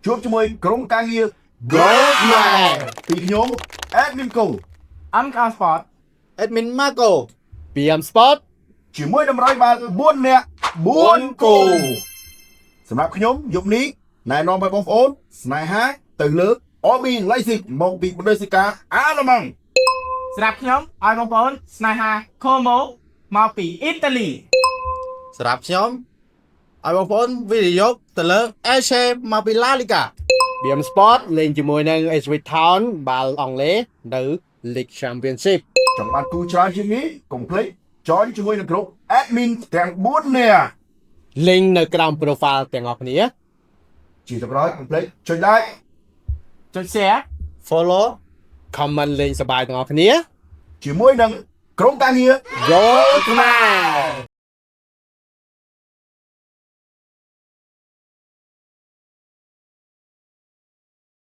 ជួបជាមួយក្រុមការងារ Goldman ពីខ្ញុំ Admin Ko អំកៅស្ពត Admin Marco PM Sport ជាមួយតម្រុយបាល់4នាក់4គូសម្រាប់ខ្ញុំយប់នេះណែនាំឲ្យបងប្អូនស្នេហាទៅលើ RB Leipzig មកពីបូដេស្កាអាឡឺម៉ង់ សម្រាប់ខ្ញុំឲ្យបងប្អូនស្នេហា Como មកពីអ៊ីតាលី សម្រាប់ខ្ញុំឲ្យបងប្អូនវិនិយោគទៅលើ Elche មកពី La Liga PM Sport លេងជាមួយនឹង Ipswich Town បាល់អង់គ្លេសនៅ League Championship ចង់បានគូច្រើនជាងនេះកុំភ្លេច join ជាមួយនឹងក្រុម admin ទាំង4នាក់ link នៅក្រោម profile ទាំងអស់គ្នា ជាទៅក្រោយកុំភ្លេចចុច like ចុច share follow comment លេងសប្បាយទាំងអស់គ្នា ជាមួយនឹងក្រុមការងារ Goldman